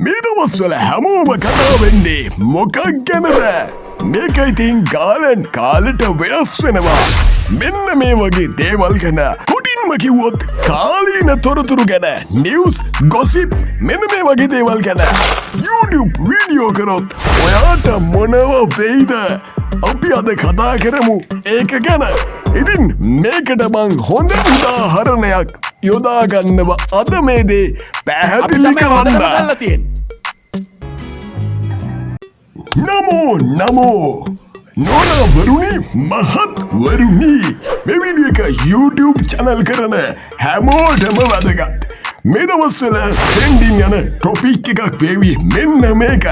මේ දවස්වල හැමෝම කතා වෙන්නේ මොකක් ගැනද? මේක ඉතින් කාලෙන් කාලෙට වෙනස් වෙනවා. මෙන්න මේ වගේ දේවල් ගැන කොටින්ම කිව්වොත් කාලීන තොරතුරු ගැන නිවුස් ගොසිප් මෙන්න මේ වගේ දේවල් ගැන YouTube වීඩියෝ කරොත් ඔයාට මොනව වෙයිද? අපි අද කතා කරමු ඒක ගැන. ඉතින් මේකට මං හොඳ උදාහරණයක් යොදා ගන්නවා අද මේ දේ පැහැදිලි කරන්න. නමෝ නෝනවරුනි මහත්වරුනි මේ වීඩියෝ එක YouTube channel කරන හැමෝටම වැදගත්. මේ දවස්වල ට්‍රෙන්ඩින් යන ටොපික් එකක් වේවි මෙන්න මේක.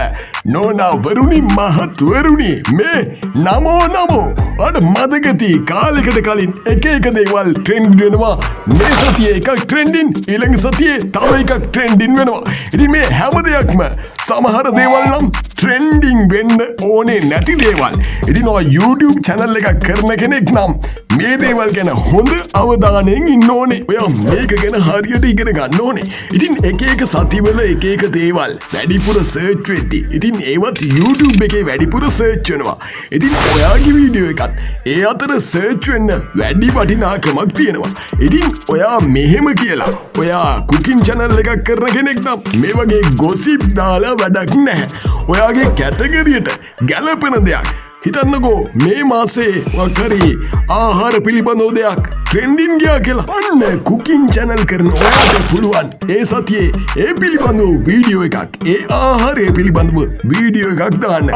නෝනවරුනි මහත්වරුනි මේ නමෝ අද මතකති කාලෙකට කලින් එක දේවල් ට්‍රෙන්ඩ් වෙනවා. මේ සතියේ එකක් ට්‍රෙන්ඩින් ඊළඟ සතියේ තව එකක් ට්‍රෙන්ඩින් වෙනවා. ඉතින් මේ හැම දෙයක්ම සමහර දේවල් නම් ට්‍රෙන්ඩින් වෙන්න ඕනේ නැති දේවල්. ඉතින් ඔය YouTube channel එකක් කරන කෙනෙක් නම් මේ දේවල් ගැන හොඳ අවධානයෙන් ඉන්න ඕනේ. ඔයා මේක ගැන හරියට ඉගෙන ගන්න ඕනේ. ඉතින් එක සතිවල එක දේවල් වැඩිපුර සර්ච් වෙද්දී ඉතින් ඒවත් YouTube එකේ වැඩිපුර සර්ච් වෙනවා. ඉතින් ඔයාගේ වීඩියෝ එකත් ඒ අතර සර්ච් වෙන්න වැඩි වටිනාකමක් තියෙනවා. ඉතින් ඔයා මෙහෙම කියලා ඔයා කුකින් channel එකක් කරන කෙනෙක් නම් මේ වගේ gossip දාලා වැඩක් නැහැ. ඔයාගේ කැටගරියට ගැලපෙන දෙයක් හිතන්නකෝ. මේ මාසේ වකරි ආහාර පිළිබඳව දෙයක් ට්‍රෙන්ඩින් ගියා කියලා. අන්න කුකින් channel කරන ඔයාට පුළුවන් ඒ සතියේ ඒ පිළිබඳව වීඩියෝ එකක් ඒ ආහාරය පිළිබඳව වීඩියෝ එකක් දාන්න.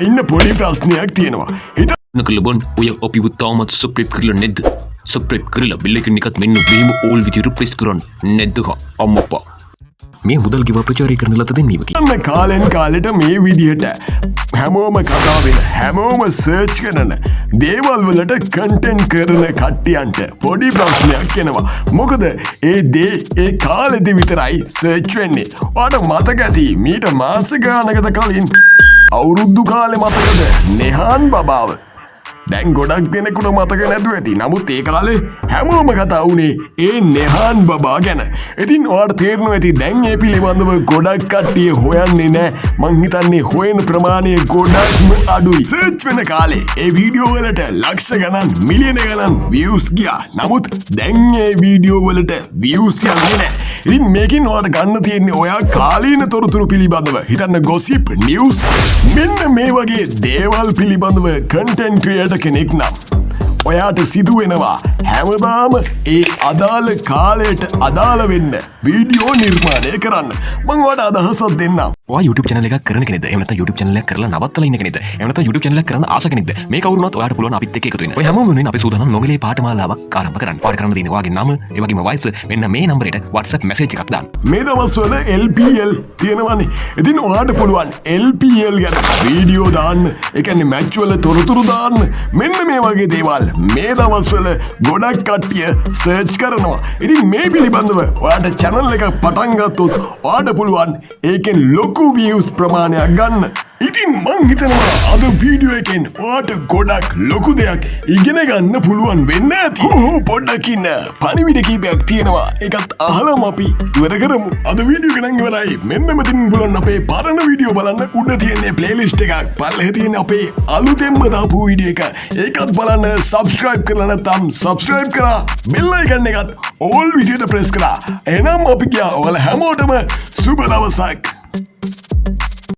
ඉන්න පොඩි ප්‍රශ්නයක් තියෙනවා. නකලබන් ඔය අපි තාමත් සබ්ස්ක්‍රයිබ් කරලා නැද්ද? සබ්ස්ක්‍රයිබ් කරලා බෙල් එකෙන් එකත් මෙන්න මේම ඕල් විදියට ප්‍රෙස් කරන්න නැද්ද අම්මපා? මේ මුදල් ගෙවා ප්‍රචාරය කරන ලත දෙන්නේ වගේ. අන්න කාලෙන් කාලෙට මේ විදිහට හැමෝම කතා වෙන හැමෝම සර්ච් කරන දේවල් වලට කන්ටෙන්ට් කරන කට්ටියන්ට පොඩි ප්‍රශ්නයක් එනවා. මොකද ඒ දේ ඒ කාලෙදි විතරයි සර්ච් වෙන්නේ. ඔයාට මතක ඇති මීට මාස ගානකට කලින් අවුරුදු කාලේ මතකද නෙහාන් බබාව? දැන් ගොඩක් දෙනෙකුට මතක නැතුව ඇති. නමුත් ඒ කාලේ හැමෝම කතා වුණේ ඒ නෙහාන් බබා ගැන. ඉතින් ඔයාට තේරෙනවා ඇති දැන් ඒ පිළිබඳව ගොඩක් කට්ටිය හොයන්නේ නැහැ. මං හිතන්නේ හොයන ප්‍රමාණය ගොඩක්ම අඩුයි. සර්ච් වෙන කාලේ ඒ වීඩියෝ වලට ලක්ෂ ගණන් මිලියන ගණන් views ගියා. නමුත් දැන් ඒ වීඩියෝ වලට views යන්නේ නැහැ. ඉතින් මේකෙන් ඔයාට ගන්න තියෙන්නේ ඔයා කාලීන තොරතුරු පිළිබඳව හිතන්න gossip news මෙන්න මේ වගේ දේවල් පිළිබඳව content creator කෙනෙක් නම් ඔයාට සිදු වෙනවා හැමදාම ඒ අදාළ කාලයට අදාළ වෙන්න වීඩියෝ නිර්මාණය කරන්න. මම ඔයාට අදහසක් දෙන්නම්. ඔයා YouTube channel එකක් කරන කෙනෙක්ද? එහෙම නැත්නම් YouTube channel එකක් කරලා නවත්තලා ඉන්න කෙනෙක්ද? එහෙම නැත්නම් YouTube channel එකක් කරන්න ආස කෙනෙක්ද? මේ කවුරුනත් ඔයාට පුළුවන් අපිත් එක්ක එකතු වෙන්න. ඔය හැමෝම වෙනුවෙන් අපි සූදානම් නොමිලේ පාඨමාලාවක් ආරම්භ කරන්න. ඔයාට කරන්න තියෙන්නේ ඔයාගේ නම, ඒ වගේම වයස මෙන්න මේ නම්බරයට WhatsApp message එකක් දාන්න. මේ දවස්වල LPL තියෙනවානේ. ඉතින් ඔයාට පුළුවන් LPL ගැන වීඩියෝ දාන්න. ඒ කියන්නේ මැච් වල තොරතුරු දාන්න. මෙන්න මේ වගේ දේවල් මේ දවස්වල ගොඩක් කට්ටිය සර්ච් කරනවා. ඉතින් මේ පිළිබඳව ඔයාට channel එක පටන් ගත්තොත් ඔයාට පුළුවන් ඒකෙන් ලොකු views ප්‍රමාණයක් ගන්න. ඉතින් මං හිතනවා අද වීඩියෝ එකෙන් ඔයාට ගොඩක් ලොකු දෙයක් ඉගෙන ගන්න පුළුවන් වෙන්න ඇති. පොඩ්ඩක් ඉන්න. පණිවිඩ කීපයක් තියෙනවා. ඒකත් අහලම අපි ඉවර කරමු. අද වීඩියෝ එක නම් ඉවරයි. මෙන්න මෙතනින් බලන්න අපේ පරණ වීඩියෝ බලන්න. උඩ තියෙන ප්ලේලිස්ට් එකක්. පල්ලෙහා තියෙන අපේ අලුතෙන්ම දාපු වීඩියෝ එක. ඒකත් බලන්න. subscribe කරලා නැත්නම් subscribe කරා. bell icon එකත් all විදියට press කරා. එහෙනම් අපි ගියා. ඔයාලා හැමෝටම සුබ දවසක්.